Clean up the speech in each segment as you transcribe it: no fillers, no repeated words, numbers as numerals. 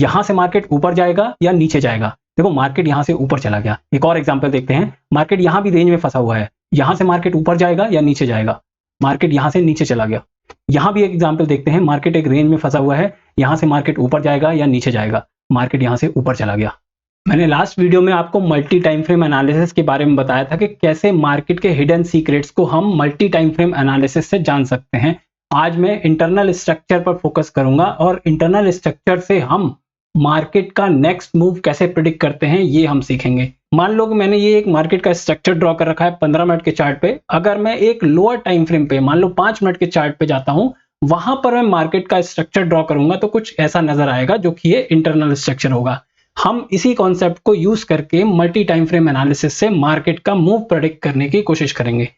यहां से मार्केट ऊपर जाएगा या नीचे जाएगा। देखो मार्केट यहां से ऊपर चला गया। एक और एग्जांपल देखते हैं, मार्केट यहां भी रेंज में फंसा हुआ है, यहां से मार्केट ऊपर जाएगा या नीचे जाएगा। मार्केट यहां से नीचे चला गया। यहां भी एक एग्जांपल देखते हैं, मार्केट एक रेंज में फंसा हुआ है, यहां से मार्केट ऊपर जाएगा या नीचे जाएगा। मार्केट यहां से ऊपर चला गया। मैंने लास्ट वीडियो में आपको मल्टी टाइम फ्रेम एनालिसिस के बारे में बताया था कि कैसे मार्केट के हिडन सीक्रेट्स को हम मल्टी टाइम फ्रेम एनालिसिस से जान सकते हैं। आज मैं इंटरनल स्ट्रक्चर पर फोकस करूंगा और इंटरनल स्ट्रक्चर से हम मार्केट का नेक्स्ट मूव कैसे प्रिडिक्ट करते हैं ये हम सीखेंगे। मान लो कि मैंने ये एक मार्केट का स्ट्रक्चर ड्रॉ कर रखा है 15 मिनट के चार्ट पे। अगर मैं एक लोअर टाइम फ्रेम पे मान लो 5 मिनट के चार्ट पे जाता हूं, वहां पर मैं मार्केट का स्ट्रक्चर ड्रॉ करूंगा तो कुछ ऐसा नजर आएगा जो कि ये इंटरनल स्ट्रक्चर होगा। हम इसी कॉन्सेप्ट को यूज करके मल्टी टाइम फ्रेम एनालिसिस से मार्केट का मूव प्रेडिक्ट करने की कोशिश करेंगे।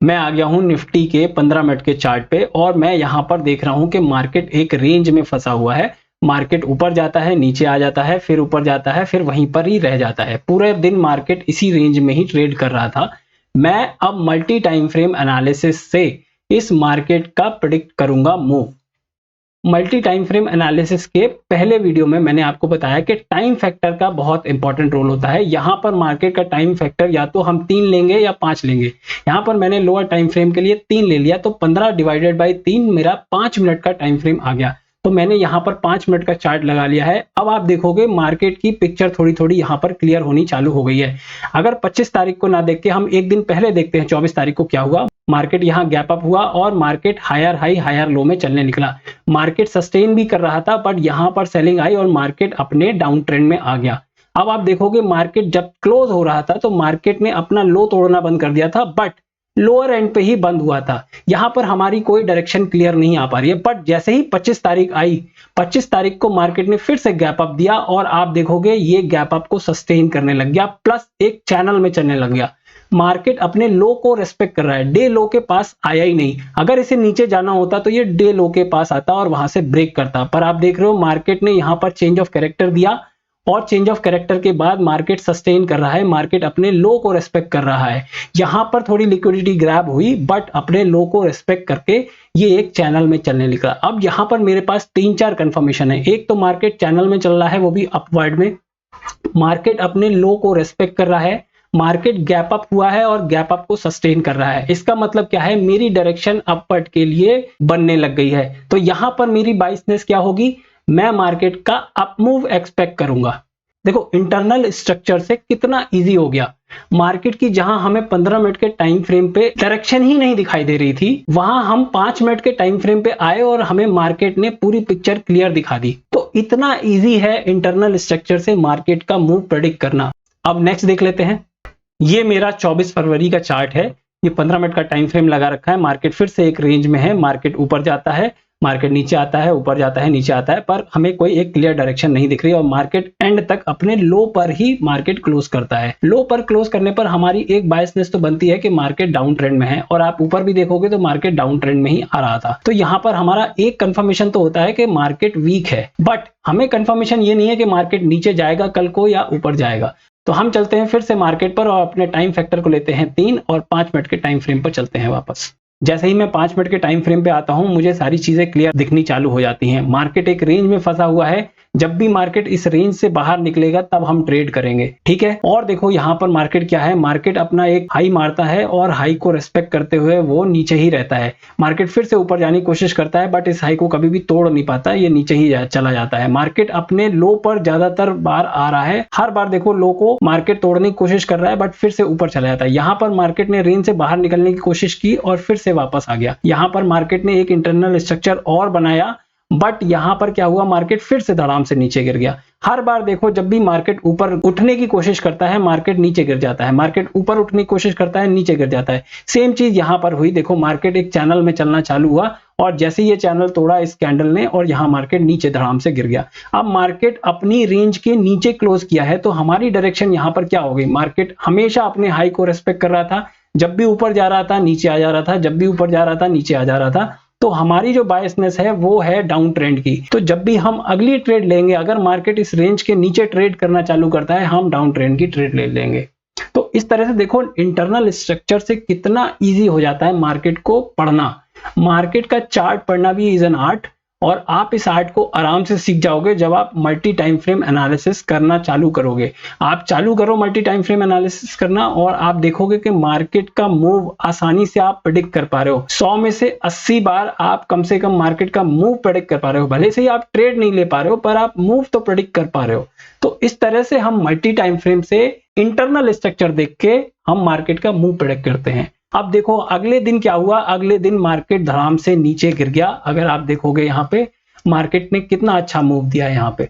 मैं आ गया हूं निफ्टी के 15 मिनट के चार्ट पे और मैं यहां पर देख रहा हूं कि मार्केट एक रेंज में फंसा हुआ है। मार्केट ऊपर जाता है, नीचे आ जाता है, फिर ऊपर जाता है, फिर वहीं पर ही रह जाता है। पूरे दिन मार्केट इसी रेंज में ही ट्रेड कर रहा था। मैं अब मल्टी टाइम फ्रेम एनालिसिस से इस मार्केट का प्रेडिक्ट करूंगा move. Multi time frame analysis के पहले वीडियो में मैंने आपको बताया कि टाइम फैक्टर का बहुत इंपॉर्टेंट रोल होता है। यहां पर मार्केट का टाइम फैक्टर या तो हम 3 लेंगे या 5 लेंगे। यहां पर मैंने लोअर टाइम फ्रेम के लिए 3 ले लिया, तो 15 डिवाइडेड बाई 3 मेरा 5 मिनट का टाइम फ्रेम आ गया। तो मैंने यहां पर 5 मिनट का चार्ट लगा लिया है। अब आप देखोगे मार्केट की पिक्चर थोड़ी थोड़ी यहां पर क्लियर होनी चालू हो गई है। अगर 25 तारीख को ना देख के हम एक दिन पहले देखते हैं 24 तारीख को क्या हुआ। मार्केट यहां गैप अप हुआ और market higher high higher low में चलने निकला। मार्केट सस्टेन भी कर रहा था बट यहां पर सेलिंग आई और मार्केट अपने डाउन ट्रेंड में आ गया। अब आप देखोगे मार्केट जब क्लोज हो रहा था तो मार्केट ने अपना लो तोड़ना बंद कर दिया था बट लोअर एंड पे ही बंद हुआ था। यहां पर हमारी कोई डायरेक्शन क्लियर नहीं आ पा रही है। बट जैसे ही 25 तारीख आई, 25 तारीख को मार्केट ने फिर से गैप अप दिया और आप देखोगे ये गैप अप को सस्टेन करने लग गया, प्लस एक चैनल में चलने लग गया। मार्केट अपने लो को रेस्पेक्ट कर रहा है, डे लो के पास आया ही नहीं। अगर इसे नीचे जाना होता तो ये डे लो के पास आता और वहां से ब्रेक करता। पर आप देख रहे हो मार्केट ने यहां पर चेंज ऑफ कैरेक्टर दिया और चेंज ऑफ कैरेक्टर के बाद मार्केट सस्टेन कर रहा है। मार्केट अपने लो को रेस्पेक्ट कर रहा है। यहां पर थोड़ी लिक्विडिटी ग्रैब हुई बट अपने लो को रेस्पेक्ट करके ये एक चैनल में चलने निकला। अब यहां पर मेरे पास 3-4 कंफर्मेशन है। एक तो मार्केट चैनल में चल रहा है, वो भी अपवर्ड में। मार्केट अपने लो को रेस्पेक्ट कर रहा है। मार्केट गैप अप हुआ है और गैप अप को सस्टेन कर रहा है। इसका मतलब क्या है, मेरी डायरेक्शन अपवर्ड के लिए बनने लग गई है। तो यहां पर मेरी बाइसनेस क्या होगी, मैं मार्केट का अप मूव एक्सपेक्ट करूंगा। देखो इंटरनल स्ट्रक्चर से कितना इजी हो गया। मार्केट की जहां हमें 15 मिनट के टाइम फ्रेम पे डायरेक्शन ही नहीं दिखाई दे रही थी, वहां हम 5 मिनट के टाइम फ्रेम पे आए और हमें मार्केट ने पूरी पिक्चर क्लियर दिखा दी। तो इतना इजी है इंटरनल स्ट्रक्चर से मार्केट का मूव प्रेडिक्ट करना। अब नेक्स्ट देख लेते हैं। ये मेरा 24 फरवरी का चार्ट है। ये 15 मिनट का टाइम फ्रेम लगा रखा है। मार्केट फिर से एक रेंज में है। मार्केट ऊपर जाता है, मार्केट नीचे आता है, ऊपर जाता है, नीचे आता है, पर हमें कोई एक क्लियर डायरेक्शन नहीं दिख रही और मार्केट एंड तक अपने लो पर ही मार्केट क्लोज करता है। लो पर क्लोज करने पर हमारी एक बायसनेस तो बनती है कि मार्केट डाउन ट्रेंड में है और आप ऊपर भी देखोगे तो मार्केट डाउन ट्रेंड में ही आ रहा था। तो यहां पर हमारा एक कंफर्मेशन तो होता है कि मार्केट वीक है, बट हमें कंफर्मेशन ये नहीं है कि मार्केट नीचे जाएगा कल को या ऊपर जाएगा। तो हम चलते हैं फिर से मार्केट पर और अपने टाइम फैक्टर को लेते हैं 3 और 5 मिनट के टाइम फ्रेम पर चलते हैं वापस। जैसे ही मैं 5 मिनट के टाइम फ्रेम पे आता हूं, मुझे सारी चीजें क्लियर दिखनी चालू हो जाती हैं। मार्केट एक रेंज में फंसा हुआ है। जब भी मार्केट इस रेंज से बाहर निकलेगा तब हम ट्रेड करेंगे, ठीक है। और देखो यहां पर मार्केट क्या है, मार्केट अपना एक हाई मारता है और हाई को रेस्पेक्ट करते हुए वो नीचे ही रहता है। मार्केट फिर से ऊपर जाने की कोशिश करता है बट इस हाई को कभी भी तोड़ नहीं पाता, ये नीचे ही चला जाता है। मार्केट अपने लो पर ज्यादातर बार आ रहा है। हर बार देखो लो को मार्केट तोड़ने की कोशिश कर रहा है बट फिर से ऊपर चला जाता है। यहां पर मार्केट ने रेंज से बाहर निकलने की कोशिश की और फिर से वापस आ गया। यहां पर मार्केट ने एक इंटरनल स्ट्रक्चर और बनाया बट यहां पर क्या हुआ, मार्केट फिर से धड़ाम से नीचे गिर गया। हर बार देखो जब भी मार्केट ऊपर उठने की कोशिश करता है मार्केट नीचे गिर जाता है, मार्केट ऊपर उठने की कोशिश करता है नीचे गिर जाता है। सेम चीज यहां पर हुई। देखो मार्केट एक चैनल में चलना चालू हुआ और जैसे ये चैनल तोड़ा इस कैंडल ने और यहां मार्केट नीचे धड़ाम से गिर गया। अब मार्केट अपनी रेंज के नीचे क्लोज किया है तो हमारी डायरेक्शन यहां पर क्या हो गई, मार्केट हमेशा अपने हाई को रेस्पेक्ट कर रहा था। जब भी ऊपर जा रहा था नीचे आ जा रहा था, जब भी ऊपर जा रहा था नीचे आ जा रहा था। तो हमारी जो बायसनेस है वो है डाउन ट्रेंड की। तो जब भी हम अगली ट्रेड लेंगे, अगर मार्केट इस रेंज के नीचे ट्रेड करना चालू करता है, हम डाउन ट्रेंड की ट्रेड ले लेंगे। तो इस तरह से देखो इंटरनल स्ट्रक्चर से कितना इजी हो जाता है मार्केट को पढ़ना। मार्केट का चार्ट पढ़ना भी इज एन आर्ट और आप इस आर्ट को आराम से सीख जाओगे जब आप मल्टी टाइम फ्रेम एनालिसिस करना चालू करोगे। आप चालू करो मल्टी टाइम फ्रेम एनालिसिस करना और आप देखोगे कि मार्केट का मूव आसानी से आप प्रेडिक्ट कर पा रहे हो। 100 में से 80 बार आप कम से कम मार्केट का मूव प्रेडिक्ट कर पा रहे हो। भले से ही आप ट्रेड नहीं ले पा रहे हो पर आप मूव तो प्रेडिक्ट कर पा रहे हो। तो इस तरह से हम मल्टी टाइम फ्रेम से इंटरनल स्ट्रक्चर देख के हम मार्केट का मूव प्रेडिक्ट करते हैं। अब देखो अगले दिन क्या हुआ, अगले दिन मार्केट धड़ाम से नीचे गिर गया। अगर आप देखोगे यहाँ पे मार्केट ने कितना अच्छा मूव दिया है यहाँ पे।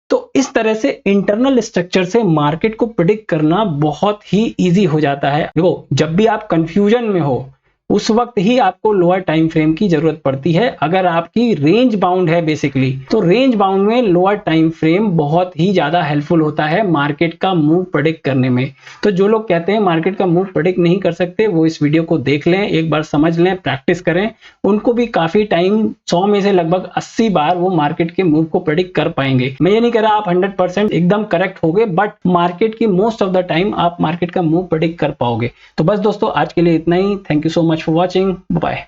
तो इस तरह से इंटरनल स्ट्रक्चर से मार्केट को प्रेडिक्ट करना बहुत ही इजी हो जाता है। देखो जब भी आप कंफ्यूजन में हो उस वक्त ही आपको लोअर टाइम फ्रेम की जरूरत पड़ती है। अगर आपकी रेंज बाउंड है बेसिकली, तो रेंज बाउंड में लोअर टाइम फ्रेम बहुत ही ज्यादा हेल्पफुल होता है मार्केट का मूव प्रेडिक्ट करने में। तो जो लोग कहते हैं मार्केट का मूव प्रेडिक्ट नहीं कर सकते, वो इस वीडियो को देख लें, एक बार समझ लें, प्रैक्टिस करें। उनको भी काफी टाइम, 100 में से लगभग 80 बार वो मार्केट के मूव को प्रेडिक्ट कर पाएंगे। मैं ये नहीं कह रहा आप 100% एकदम करेक्ट होगे, बट मार्केट की मोस्ट ऑफ द टाइम आप मार्केट का मूव प्रेडिक्ट कर पाओगे। तो बस दोस्तों आज के लिए इतना ही। Thank you so much for watching. Bye bye.